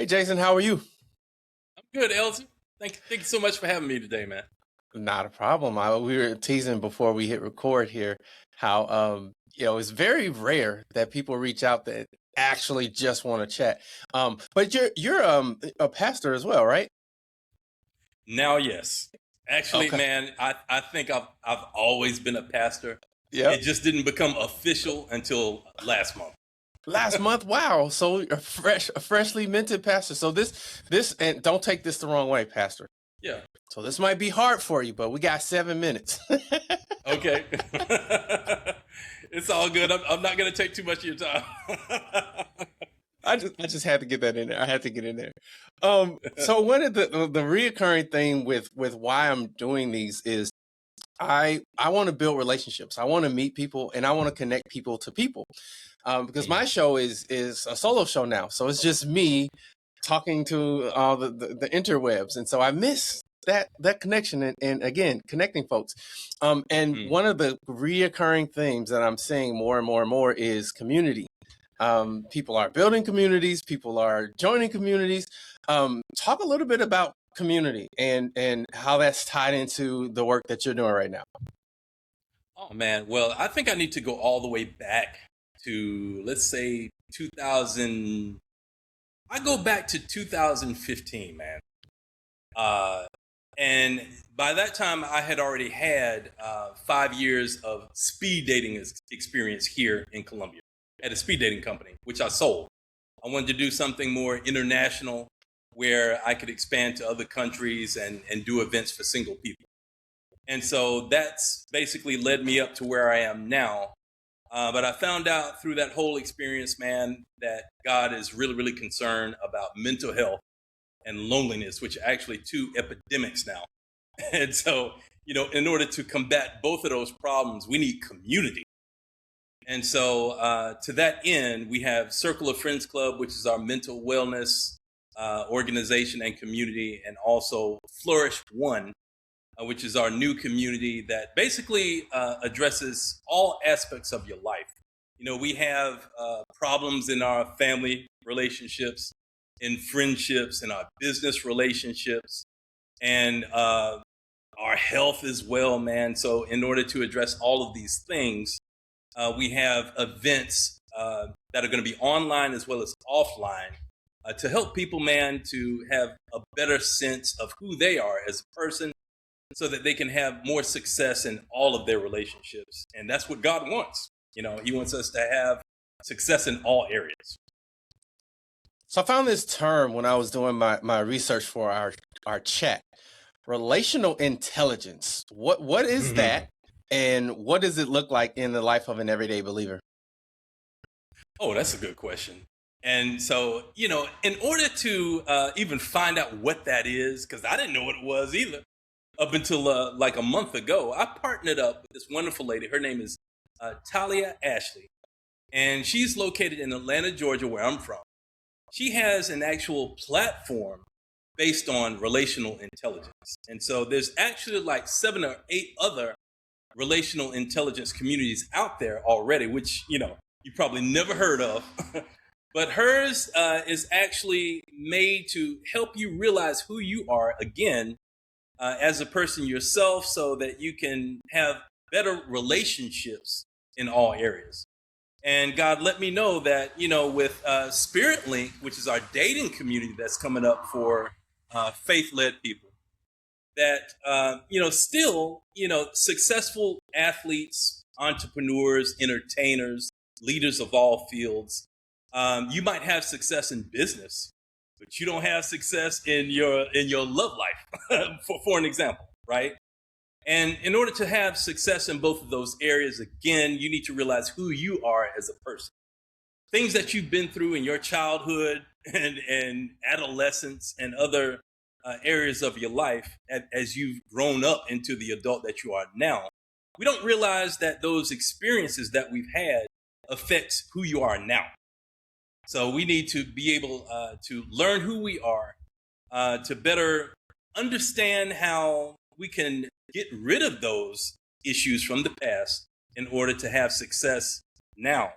Hey, Jason, how are you? I'm good, Elzie. Thank you so much for having me today, man. Not a problem. We were teasing before we hit record here how it's very rare that people reach out that actually just want to chat. But you're a pastor as well, right? Now, yes, actually, Okay. man, I think I've always been a pastor. It Yep. just didn't become official until last month. Last month, wow. So a freshly minted pastor. So this and don't take this the wrong way, Pastor. Yeah. So this might be hard for you, but we got 7 minutes. Okay. It's all good. I'm not gonna take too much of your time. I just had to get that in there. I had to get in there. So one of the reoccurring thing with why I'm doing these is I want to build relationships. I want to meet people and I want to connect people to people. Because my Mhm. show is a solo show now, so it's just me talking to all the interwebs, and so I miss that connection and again connecting folks. And Mhm. one of the reoccurring themes that I'm seeing more and more and more is community. People are building communities, people are joining communities. Talk a little bit about community and how that's tied into the work that you're doing right now. Oh man, well, I think I need to go all the way back to, let's say, 2000. I go back to 2015, man. Uh, and by that time, I had already had 5 years of speed dating experience here in Colombia at a speed dating company, which I sold. I wanted to do something more international where I could expand to other countries and do events for single people. And so that's basically led me up to where I am now. But I found out through that whole experience, man, that God is really, really concerned about mental health and loneliness, which are actually two epidemics now. And so, in order to combat both of those problems, we need community. And so, to that end, we have Circle of Friends Club, which is our mental wellness organization and community, and also Flourish One, which is our new community that basically addresses all aspects of your life. We have problems in our family relationships, in friendships, in our business relationships, and our health as well, man. So, in order to address all of these things, we have events that are going to be online as well as offline to help people, man, to have a better sense of who they are as a person so that they can have more success in all of their relationships. And that's what God wants. He wants us to have success in all areas. So I found this term when I was doing my research for our chat. Relational intelligence. What is that? And what does it look like in the life of an everyday believer? Oh, that's a good question. And so, in order to even find out what that is, because I didn't know what it was either up until like a month ago, I partnered up with this wonderful lady. Her name is Talia Ashley, and she's located in Atlanta, Georgia, where I'm from. She has an actual platform based on relational intelligence. And so there's actually like 7 or 8 other relational intelligence communities out there already, which, you probably never heard of. But hers is actually made to help you realize who you are again as a person yourself so that you can have better relationships in all areas. And God let me know that, with Spirit Link, which is our dating community that's coming up for faith led people, that, still, successful athletes, entrepreneurs, entertainers, leaders of all fields, you might have success in business, but you don't have success in your love life, for an example, right? And in order to have success in both of those areas, again, you need to realize who you are as a person. Things that you've been through in your childhood and adolescence and other areas of your life as you've grown up into the adult that you are now. We don't realize that those experiences that we've had affects who you are now. So we need to be able to learn who we are, to better understand how we can get rid of those issues from the past in order to have success now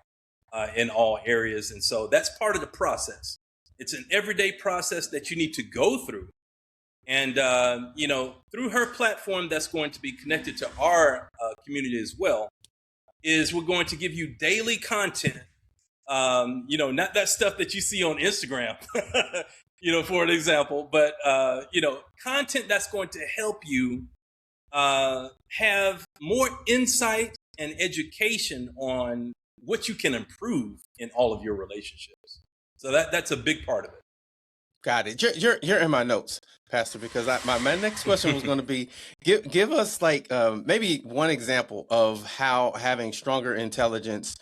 in all areas. And so that's part of the process. It's an everyday process that you need to go through. And, through her platform that's going to be connected to our community as well, is we're going to give you daily content. Not that stuff that you see on Instagram, for an example, but, content that's going to help you have more insight and education on what you can improve in all of your relationships. So that's a big part of it. Got it. You're in my notes, Pastor, because my next question was going to be give us like maybe one example of how having stronger intelligence,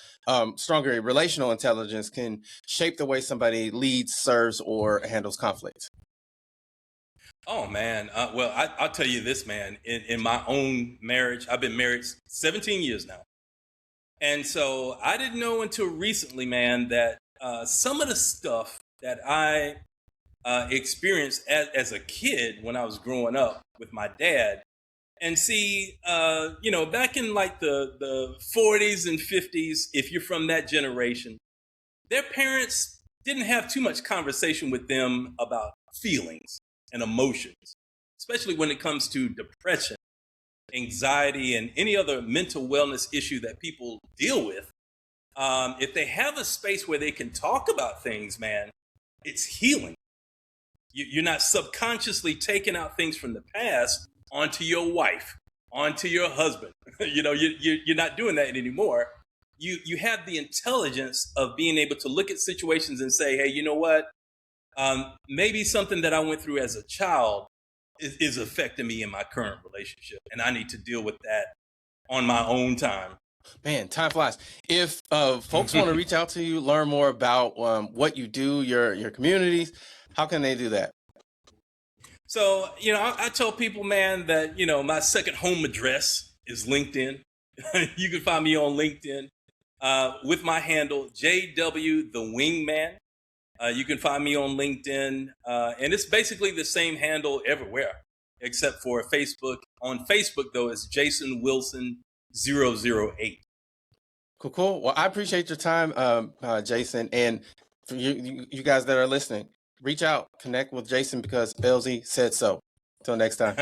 stronger relational intelligence can shape the way somebody leads, serves, or handles conflict. Oh man, I'll tell you this, man. In my own marriage, I've been married 17 years now, and so I didn't know until recently, man, that some of the stuff that I experienced as a kid when I was growing up with my dad. And see, back in like the 40s and 50s, if you're from that generation, their parents didn't have too much conversation with them about feelings and emotions, especially when it comes to depression, anxiety, and any other mental wellness issue that people deal with. If they have a space where they can talk about things, man, it's healing. You're not subconsciously taking out things from the past onto your wife, onto your husband. You're not doing that anymore. You have the intelligence of being able to look at situations and say, hey, you know what? Maybe something that I went through as a child is affecting me in my current relationship, and I need to deal with that on my own time. Man, time flies. If folks want to reach out to you, learn more about what you do, your communities, how can they do that? So, I tell people, man, that, my second home address is LinkedIn. You can find me on LinkedIn with my handle, JW the Wingman. You can find me on LinkedIn. And it's basically the same handle everywhere, except for Facebook. On Facebook, though, it's Jason Wilson 008. Cool. Well, I appreciate your time, Jason. And for you guys that are listening, reach out, connect with Jason because Elzie said so. Until next time.